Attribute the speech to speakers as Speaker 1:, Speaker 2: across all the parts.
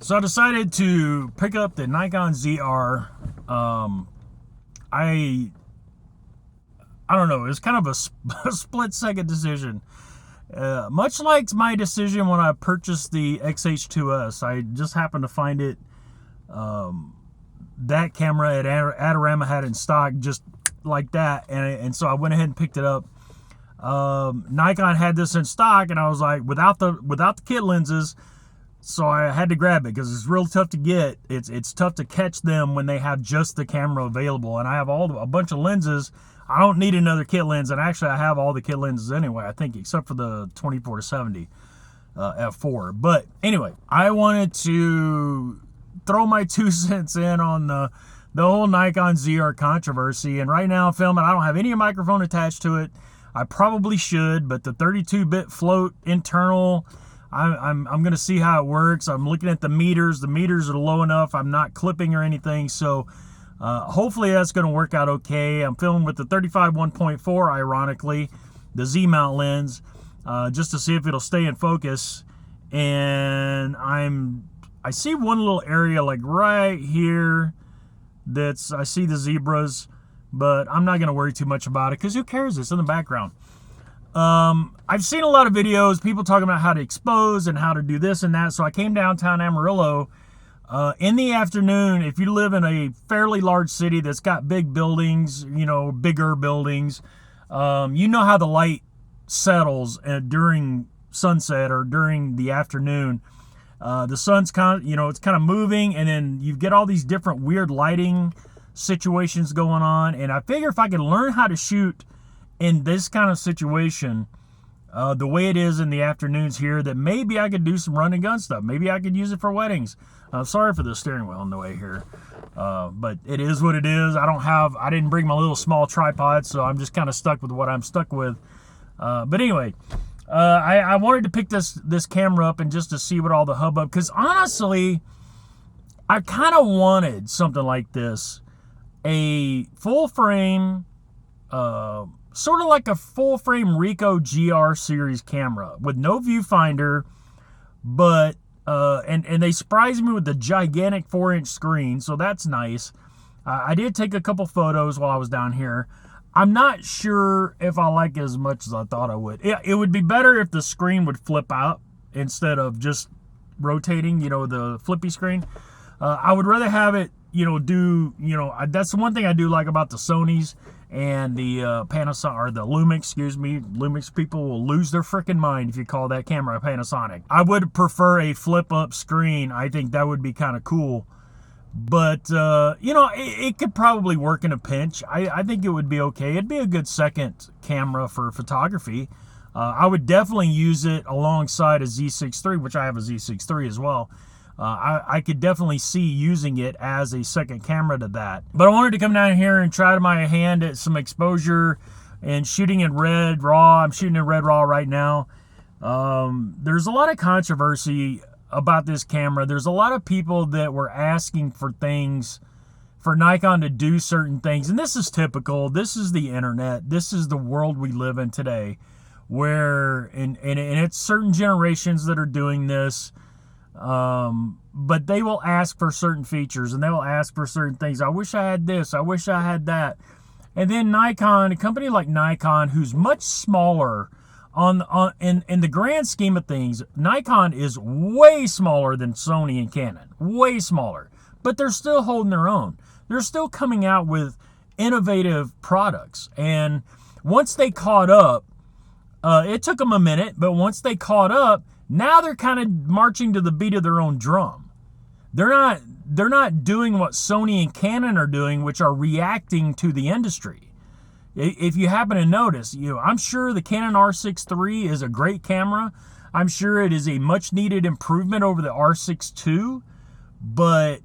Speaker 1: So I decided to pick up the Nikon ZR. I don't know. It was kind of a split-second decision. Much like my decision when I purchased the XH2S. I just happened to find it. That camera at Adorama had in stock just like that. And so I went ahead and picked it up. Nikon had this in stock, and I was like, without the kit lenses. So I had to grab it because it's real tough to get. It's tough to catch them when they have just the camera available. And I have a bunch of lenses. I don't need another kit lens, and actually I have all the kit lenses anyway, I think, except for the 24-70 f4. But anyway, I wanted to throw my 2 cents in on the whole Nikon ZR controversy. And right now I'm filming. I don't have any microphone attached to it. I probably should, but the 32-bit float internal, I'm going to see how it works. I'm looking at the meters. The meters are low enough. I'm not clipping or anything, so hopefully that's going to work out okay. I'm filming with the 35 1.4, ironically, the Z-mount lens, just to see if it'll stay in focus. And I see one little area like right here I see the zebras, but I'm not going to worry too much about it because who cares? It's in the background. I've seen a lot of videos, people talking about how to expose and how to do this and that. So I came downtown Amarillo in the afternoon. If you live in a fairly large city that's got big buildings, bigger buildings, you know how the light settles during sunset or during the afternoon. The sun's kind of, it's kind of moving, and then you get all these different weird lighting situations going on. And I figure if I can learn how to shoot in this kind of situation, the way it is in the afternoons here, that maybe I could do some run and gun stuff. Maybe I could use it for weddings. Sorry for the steering wheel on the way here, but it is what it is. I didn't bring my little small tripod, so I'm just kind of stuck with what I'm stuck with. But anyway, I wanted to pick this camera up and just to see what all the hubbub, because honestly, I kind of wanted something like this, a full frame, sort of like a full-frame Ricoh GR series camera with no viewfinder, but and they surprised me with the gigantic 4-inch screen, so that's nice. I did take a couple photos while I was down here. I'm not sure if I like it as much as I thought I would. It would be better if the screen would flip out instead of just rotating, the flippy screen. I would rather have it, that's the one thing I do like about the Sonys and the Panasonic, or the Lumix, excuse me. Lumix people will lose their freaking mind if you call that camera a Panasonic. I would prefer a flip-up screen. I think that would be kind of cool. But, it could probably work in a pinch. I think it would be okay. It'd be a good second camera for photography. I would definitely use it alongside a Z6 III, which I have a Z6 III as well. I could definitely see using it as a second camera to that. But I wanted to come down here and try my hand at some exposure and shooting in red raw. I'm shooting in red raw right now. There's a lot of controversy about this camera. There's a lot of people that were asking for things, for Nikon to do certain things. And this is typical. This is the internet. This is the world we live in today, where, and it's certain generations that are doing this. But they will ask for certain features, and they will ask for certain things. I wish I had this. I wish I had that. And then Nikon, a company like Nikon, who's much smaller in the grand scheme of things, Nikon is way smaller than Sony and Canon. Way smaller. But they're still holding their own. They're still coming out with innovative products. And once they caught up, it took them a minute, but once they caught up, now they're kind of marching to the beat of their own drum. They're not doing what Sony and Canon are doing, which are reacting to the industry. If you happen to notice, I'm sure the Canon R6 III is a great camera. I'm sure it is a much needed improvement over the R6 II, but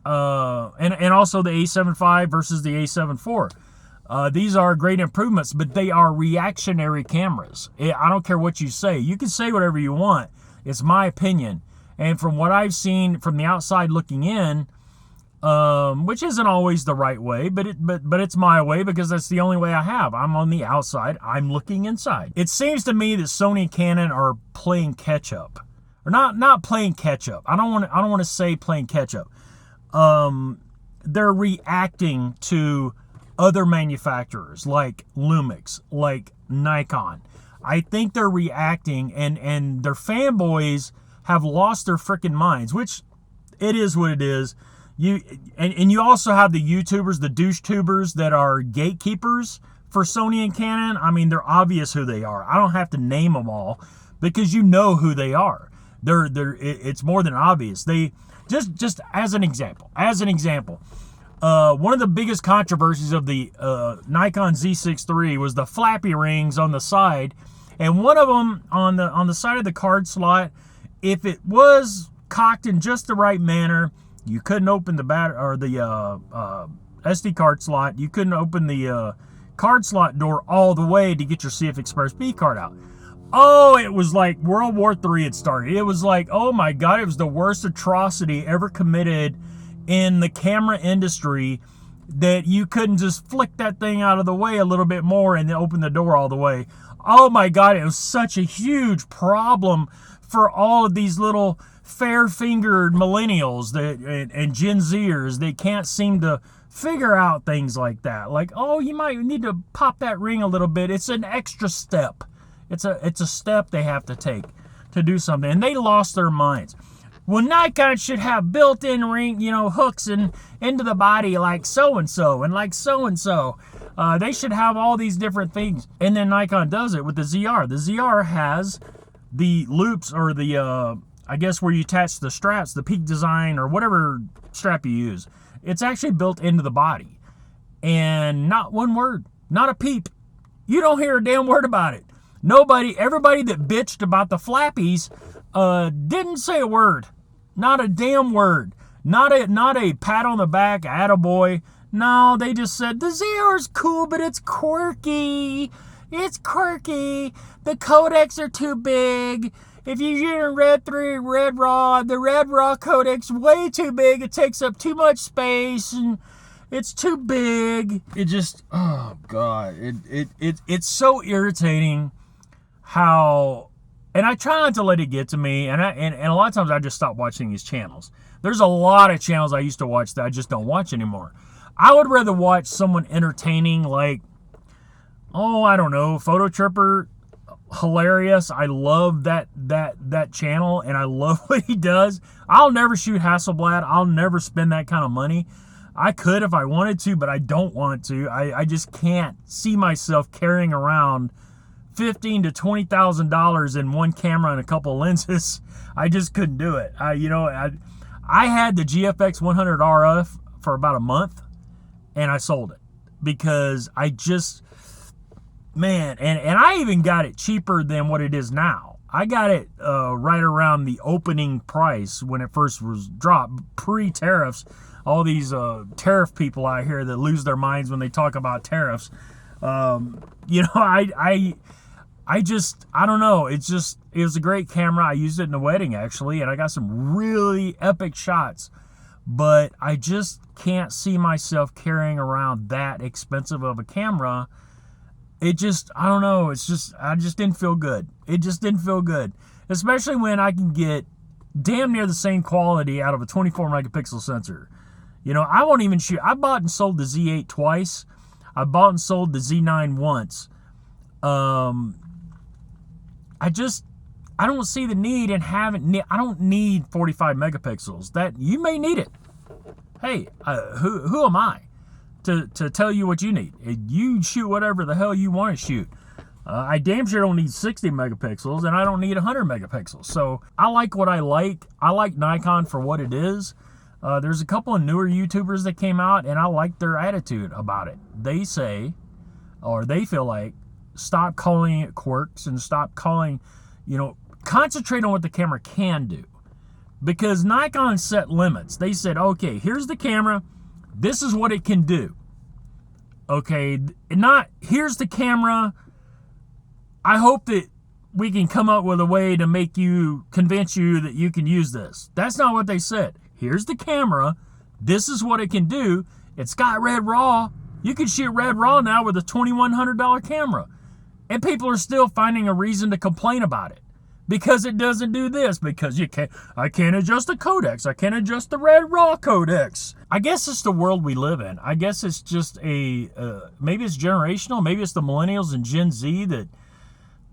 Speaker 1: and also the A7 V versus the A7 IV. These are great improvements, but they are reactionary cameras. I don't care what you say. You can say whatever you want. It's my opinion. And from what I've seen from the outside looking in, which isn't always the right way, but it's my way because that's the only way I have. I'm on the outside. I'm looking inside. It seems to me that Sony and Canon are playing catch up or not playing catch up. I don't want to say playing catch up. They're reacting to other manufacturers like Lumix, like Nikon. I think they're reacting, and their fanboys have lost their freaking minds, which it is what it is. And you also have the YouTubers, the douche tubers that are gatekeepers for Sony and Canon. I mean, they're obvious who they are. I don't have to name them all because you know who they are. It's more than obvious. They just as an example, one of the biggest controversies of the Nikon Z6 III was the flappy rings on the side, and one of them on the side of the card slot, if it was cocked in just the right manner, you couldn't open the SD card slot. You couldn't open the card slot door all the way to get your CF Express B card out. Oh, it was like World War III had started. It was like, oh my God, it was the worst atrocity ever committed in the camera industry, that you couldn't just flick that thing out of the way a little bit more and then open the door all the way. Oh my God, it was such a huge problem for all of these little fair-fingered millennials and Gen Zers. They can't seem to figure out things like that. Like, oh, you might need to pop that ring a little bit. It's an extra step. It's a step they have to take to do something, and they lost their minds. Well, Nikon should have built-in ring, hooks into the body like so-and-so and like so-and-so. They should have all these different things. And then Nikon does it with the ZR. The ZR has the loops, or the, I guess where you attach the straps, the Peak Design or whatever strap you use. It's actually built into the body. And not one word, not a peep. You don't hear a damn word about it. Everybody that bitched about the flappies didn't say a word. Not a damn word. Not a pat on the back, attaboy. No, they just said, the ZR's cool, but it's quirky. It's quirky. The codecs are too big. If you're using Red 3 Red Raw, the Red Raw codec's way too big. It takes up too much space, and it's too big. It just, oh God. It's so irritating how... And I try not to let it get to me, and a lot of times I just stop watching these channels. There's a lot of channels I used to watch that I just don't watch anymore. I would rather watch someone entertaining, like, oh, I don't know, Photo Tripper, hilarious. I love that channel, and I love what he does. I'll never shoot Hasselblad. I'll never spend that kind of money. I could if I wanted to, but I don't want to. I just can't see myself carrying around $15,000 to $20,000 in one camera and a couple of lenses. I just couldn't do it. I had the GFX 100 RF for about a month, and I sold it because I just, man, and I even got it cheaper than what it is now. I got it right around the opening price when it first was dropped, pre-tariffs. All these tariff people out here that lose their minds when they talk about tariffs. I don't know. It was a great camera. I used it in the wedding, actually, and I got some really epic shots. But I just can't see myself carrying around that expensive of a camera. It just, I don't know. I just didn't feel good. It just didn't feel good. Especially when I can get damn near the same quality out of a 24 megapixel sensor. I won't even shoot. I bought and sold the Z8 twice. I bought and sold the Z9 once. I don't see the need in having, I don't need 45 megapixels. That, you may need it. Hey, who am I to tell you what you need? You shoot whatever the hell you want to shoot. I damn sure don't need 60 megapixels, and I don't need 100 megapixels. So I like what I like. I like Nikon for what it is. There's a couple of newer YouTubers that came out, and I like their attitude about it. They say, or they feel like, stop calling it quirks and stop calling, concentrate on what the camera can do. Because Nikon set limits. They said, okay, here's the camera. This is what it can do. Okay, not, here's the camera. I hope that we can come up with a way to convince you that you can use this. That's not what they said. Here's the camera. This is what it can do. It's got Red RAW. You can shoot Red RAW now with a $2,100 camera. And people are still finding a reason to complain about it. because it doesn't do this, because I can't adjust the codecs, I can't adjust the red raw codecs. I guess it's the world we live in. I guess it's just maybe it's generational, maybe it's the millennials and Gen Z that,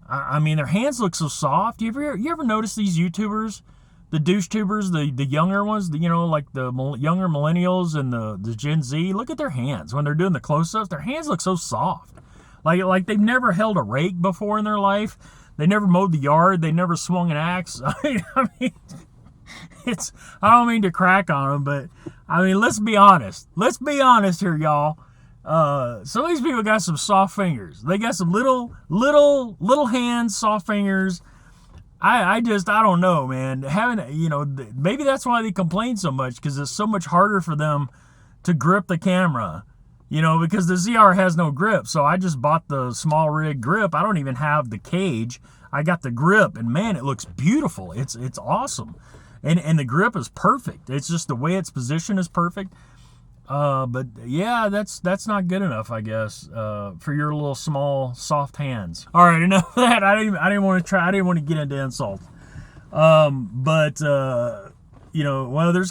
Speaker 1: I mean, their hands look so soft. You ever notice these YouTubers, the douche tubers, the younger ones, like the younger millennials and the Gen Z? Look at their hands when they're doing the close-ups. Their hands look so soft, like they've never held a rake before in their life. They never mowed the yard. They never swung an axe. I mean, I don't mean to crack on them, but I mean, let's be honest. Let's be honest here, y'all. Some of these people got some soft fingers. They got some little hands, soft fingers. I don't know, man. Maybe that's why they complain so much, because it's so much harder for them to grip the camera. Because the ZR has no grip. So I just bought the small rig grip. I don't even have the cage. I got the grip, and man, it looks beautiful. It's awesome. And the grip is perfect. It's just the way its position is perfect. But yeah, that's not good enough, I guess, for your little small soft hands. All right, enough of that. I didn't want to get into insults. Well, there's a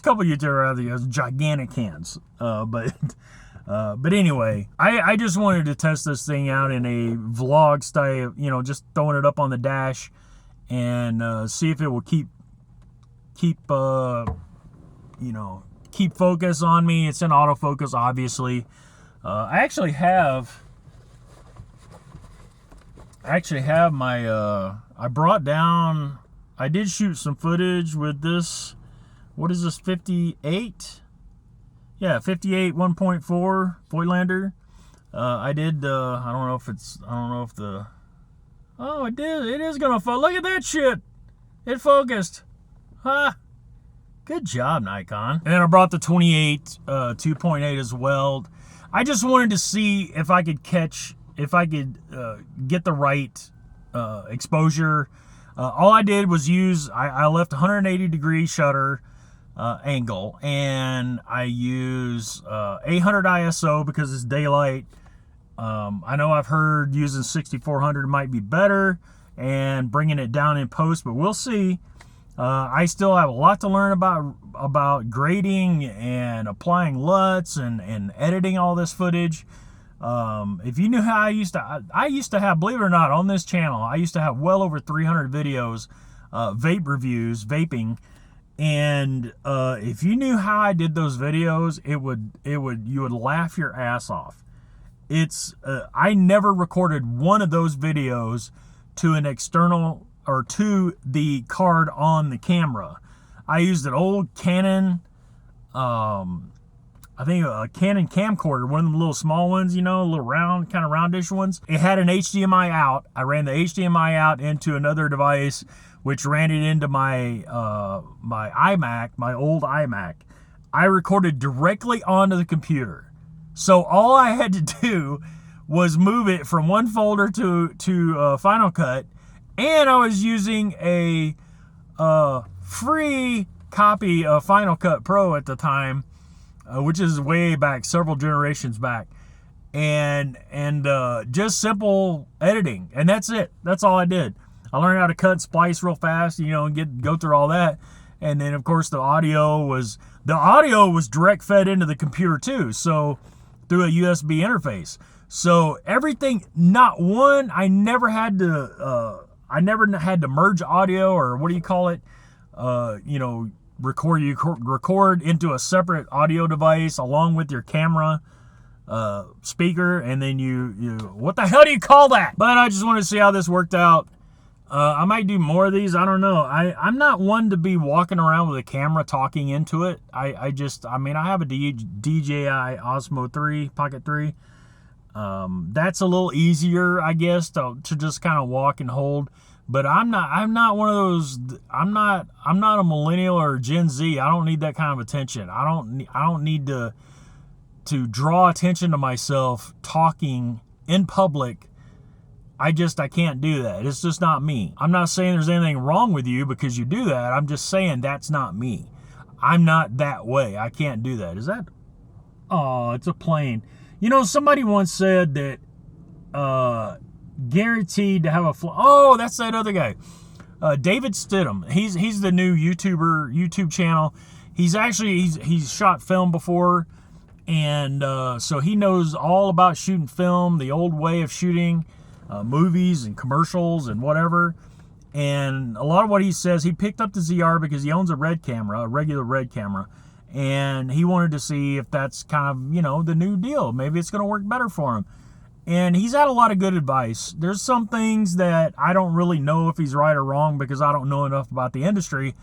Speaker 1: couple YouTubers out there who have gigantic hands. But anyway, I just wanted to test this thing out in a vlog style, just throwing it up on the dash and see if it will keep focus on me. It's in autofocus, obviously. I actually have my I brought down, I did shoot some footage with this. What is this, 58? Yeah, 58 1.4 Voigtlander. I did, I don't know if the, oh, it did. It is gonna focus. Look at that shit. It focused. Huh. Good job, Nikon. And then I brought the 28 2.8 as well. I just wanted to see if I could get the right exposure. All I did was I left 180 degree shutter angle, and I use 800 ISO because it's daylight. I know I've heard using 6400 might be better and bringing it down in post, but we'll see. I still have a lot to learn about grading and applying LUTs and editing all this footage. If you knew how I used to have, believe it or not, on this channel, I used to have well over 300 videos, vape reviews, vaping. And if you knew how I did those videos, you would laugh your ass off. I never recorded one of those videos to an external or to the card on the camera. I used an old Canon, I think a Canon camcorder, one of the little small ones, little round, kind of roundish ones. It had an HDMI out. I ran the HDMI out into another device, which ran it into my my iMac, my old iMac. I recorded directly onto the computer. So all I had to do was move it from one folder to Final Cut, and I was using a free copy of Final Cut Pro at the time, which is way back, several generations back, and just simple editing, and that's it. That's all I did. I learned how to cut and splice real fast, and go through all that. And then, of course, the audio was direct fed into the computer too, so through a USB interface. So everything, not one, I never had to merge audio, or what do you call it? Record into a separate audio device along with your camera speaker, and then you what the hell do you call that? But I just want to see how this worked out. I might do more of these. I don't know. I'm not one to be walking around with a camera talking into it. I have a DJI Osmo 3, Pocket 3. That's a little easier, I guess, to just kind of walk and hold. But I'm not one of those. I'm not a millennial or Gen Z. I don't need that kind of attention. I don't need to draw attention to myself talking in public. I can't do that. It's just not me. I'm not saying there's anything wrong with you because you do that. I'm just saying that's not me. I'm not that way. I can't do that. Is that? Oh, it's a plane. Somebody once said that guaranteed to have a flight. Oh, that's that other guy. David Stidham. He's the new YouTube channel. He's shot film before, and so he knows all about shooting film, the old way of shooting movies and commercials and whatever. And a lot of what he says, he picked up the ZR because he owns a red camera, a regular red camera, and he wanted to see if that's kind of, you know, the new deal. Maybe it's going to work better for him. And he's had a lot of good advice. There's some things that I don't really know if he's right or wrong because I don't know enough about the industry,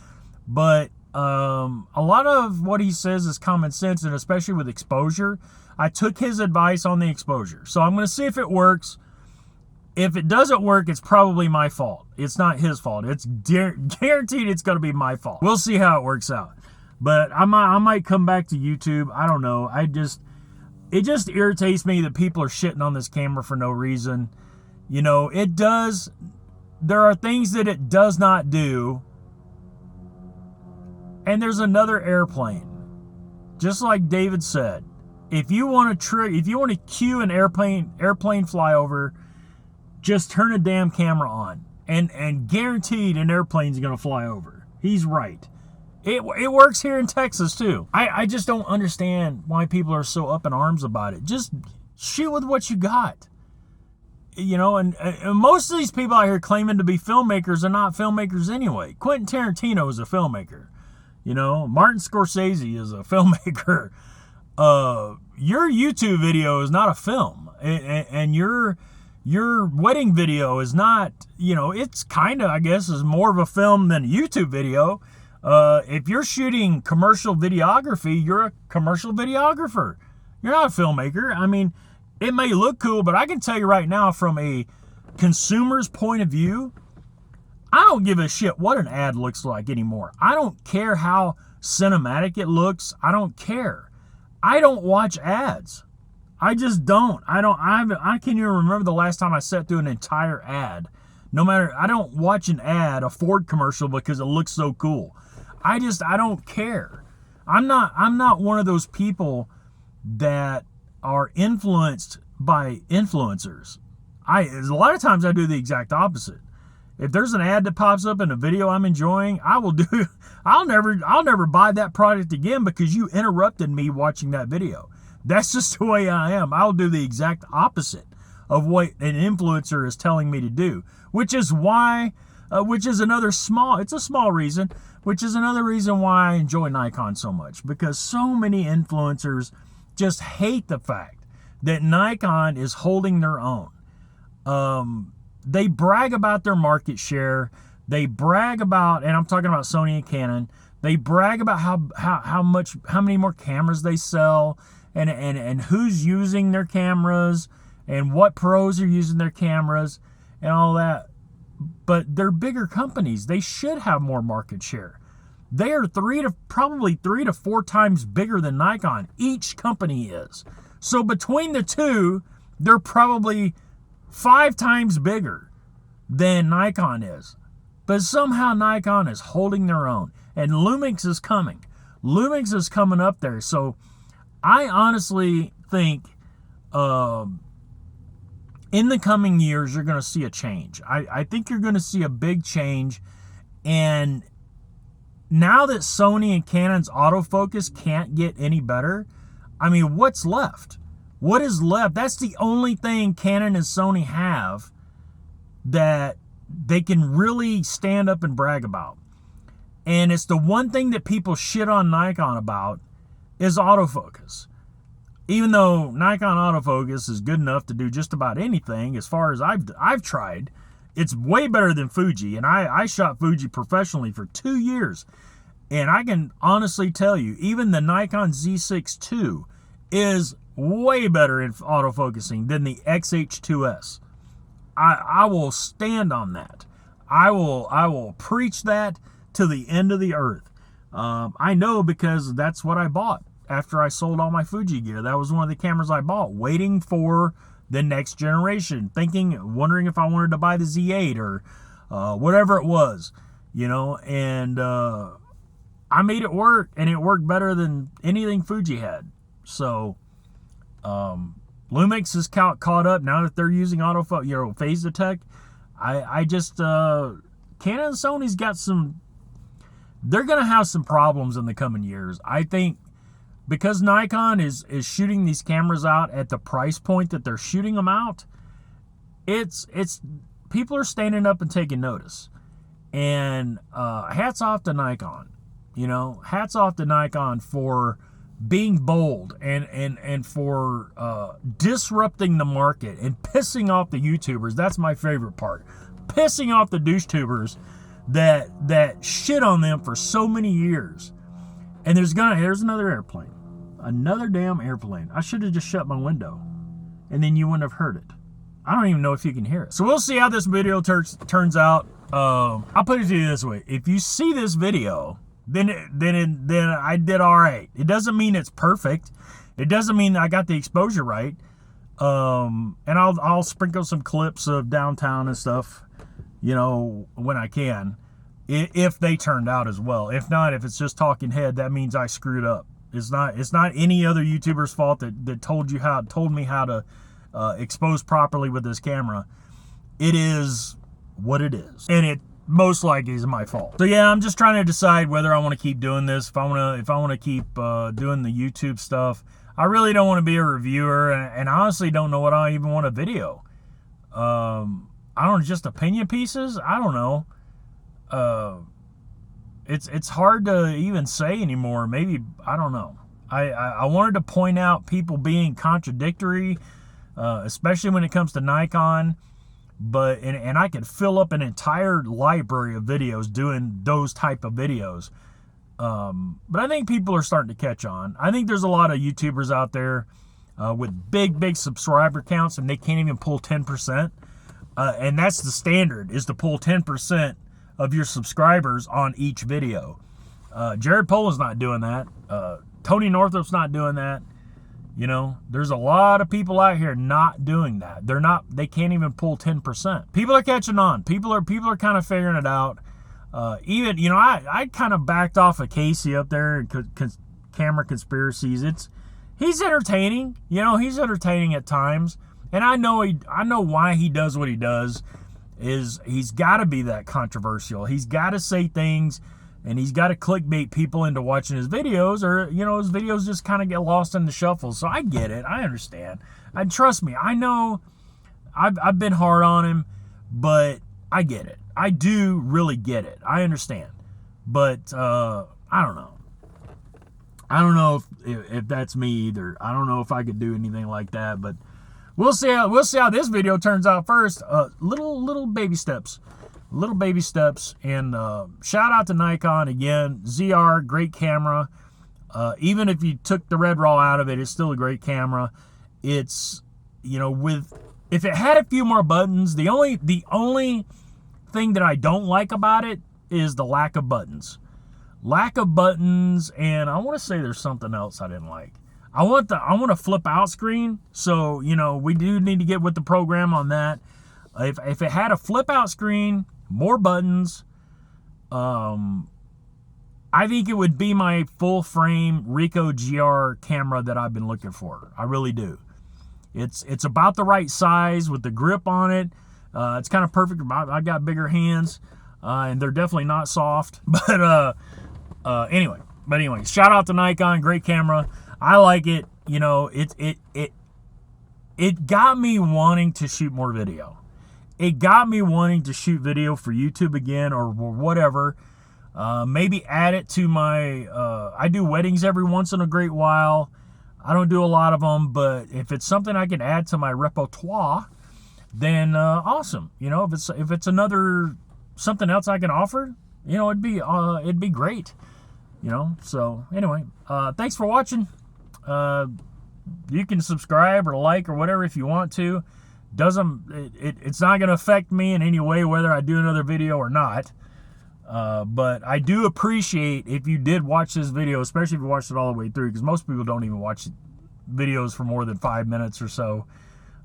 Speaker 1: but a lot of what he says is common sense, and especially with exposure. I took his advice on the exposure, so I'm going to see if it works. If it doesn't work, it's probably my fault. It's not his fault. It's guaranteed it's going to be my fault. We'll see how it works out. But I might come back to YouTube. I don't know. It just irritates me that people are shitting on this camera for no reason. You know, there are things that it does not do. And there's another airplane. Just like David said, if you want to cue an airplane flyover, just turn a damn camera on, and guaranteed an airplane's gonna fly over. He's right. It works here in Texas too. I just don't understand why people are so up in arms about it. Just shoot with what you got. You know, and most of these people out here claiming to be filmmakers are not filmmakers anyway. Quentin Tarantino is a filmmaker. You know, Martin Scorsese is a filmmaker. Your YouTube video is not a film, and your wedding video is not, you know, it's kind of, I guess, is more of a film than a YouTube video. If you're shooting commercial videography, you're a commercial videographer. You're not a filmmaker. I mean, it may look cool, but I can tell you right now, from a consumer's point of view, I don't give a shit what an ad looks like anymore. I don't care how cinematic it looks. I don't care. I don't watch ads. I just don't. I can't even remember the last time I sat through an entire ad. I don't watch an ad, a Ford commercial, because it looks so cool. I don't care. I'm not one of those people that are influenced by influencers. A lot of times I do the exact opposite. If there's an ad that pops up in a video I'm enjoying, I'll never buy that product again because you interrupted me watching that video. That's just the way I am. I'll do the exact opposite of what an influencer is telling me to do, which is another small reason, which is another reason why I enjoy Nikon so much, because so many influencers just hate the fact that Nikon is holding their own. They brag about their market share. They brag about, and I'm talking about Sony and Canon, they brag about how many more cameras they sell, and who's using their cameras, and what pros are using their cameras, and all that. But they're bigger companies. They should have more market share. They are probably 3 to 4 times bigger than Nikon. Each company is. So between the two, they're probably 5 times bigger than Nikon is. But somehow Nikon is holding their own. And Lumix is coming. Lumix is coming up there. So I honestly think in the coming years, you're going to see a change. I think you're going to see a big change. And now that Sony and Canon's autofocus can't get any better, I mean, what's left? What is left? That's the only thing Canon and Sony have that they can really stand up and brag about. And it's the one thing that people shit on Nikon about is autofocus. Even though Nikon autofocus is good enough to do just about anything, as far as I've tried, it's way better than Fuji. And I shot Fuji professionally for 2 years. And I can honestly tell you, even the Nikon Z6 II is way better in autofocusing than the XH2S. I will stand on that. I will preach that to the end of the earth. I know, because that's what I bought after I sold all my Fuji gear. That was one of the cameras I bought, waiting for the next generation, wondering if I wanted to buy the Z8 or whatever it was, you know. And I made it work, and it worked better than anything Fuji had. So Lumix is caught up now that they're using phase detect. I just Canon and Sony's got some, they're going to have some problems in the coming years. I think because Nikon is shooting these cameras out at the price point that they're shooting them out, it's people are standing up and taking notice. And hats off to Nikon. You know, hats off to Nikon for being bold and for disrupting the market and pissing off the YouTubers. That's my favorite part. Pissing off the douche tubers that shit on them for so many years. And there's another airplane. Another damn airplane. I should have just shut my window, and then you wouldn't have heard it. I don't even know if you can hear it. So we'll see how this video turns out. I'll put it to you this way: if you see this video, then I did all right. It doesn't mean it's perfect. It doesn't mean I got the exposure right. And I'll sprinkle some clips of downtown and stuff, you know, when I can, if they turned out as well. If not, if it's just talking head, that means I screwed up. It's not any other YouTuber's fault that told me how to expose properly with this camera. It is what it is, and it most likely is my fault. So yeah, I'm just trying to decide whether I want to keep doing this. If I want to keep doing the YouTube stuff. I really don't want to be a reviewer, and I honestly don't know what I even want to video. I don't know, just opinion pieces. I don't know. It's hard to even say anymore. Maybe, I don't know. I wanted to point out people being contradictory, especially when it comes to Nikon. But and I could fill up an entire library of videos doing those type of videos. But I think people are starting to catch on. I think there's a lot of YouTubers out there with big subscriber counts, and they can't even pull 10%. And that's the standard, is to pull 10% of your subscribers on each video. Jared Poland's not doing that. Tony Northrup's not doing that. You know, there's a lot of people out here not doing that. They can't even pull 10%. People are catching on. People are kind of figuring it out. Even, you know, I kind of backed off of Casey up there in Camera Conspiracies. He's entertaining. You know, he's entertaining at times. And I know why he does what he does. Is he's got to be that controversial. He's got to say things, and he's got to clickbait people into watching his videos, or, you know, his videos just kind of get lost in the shuffle. So I get it. I understand. And trust me, I know I've been hard on him, but I get it. I do really get it. I understand. But I don't know. I don't know if that's me either. I don't know if I could do anything like that, but we'll see how this video turns out first. Little baby steps. Little baby steps. And shout out to Nikon again. ZR, great camera. Even if you took the red raw out of it, it's still a great camera. It's, you know, if it had a few more buttons, the only thing that I don't like about it is the lack of buttons. Lack of buttons, and I want to say there's something else I didn't like. I want a flip out screen, so, you know, we do need to get with the program on that. If it had a flip out screen, more buttons, I think it would be my full frame Ricoh GR camera that I've been looking for. I really do. It's about the right size with the grip on it. It's kind of perfect. I got bigger hands, and they're definitely not soft. But anyway, shout out to Nikon, great camera. I like it. You know, it got me wanting to shoot more video. It got me wanting to shoot video for YouTube again, or whatever. Maybe add it to my. I do weddings every once in a great while. I don't do a lot of them, but if it's something I can add to my repertoire, then awesome. You know, if it's another something else I can offer, you know, it'd be great. You know, so anyway, thanks for watching. You can subscribe or like or whatever if you want to. It's not going to affect me in any way whether I do another video or not. But I do appreciate if you did watch this video, especially if you watched it all the way through, because most people don't even watch videos for more than 5 minutes or so.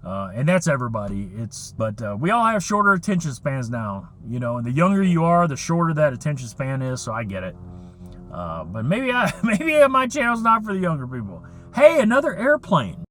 Speaker 1: And that's everybody. But we all have shorter attention spans now, you know, and the younger you are, the shorter that attention span is. So I get it. But maybe my channel's not for the younger people. Hey, another airplane.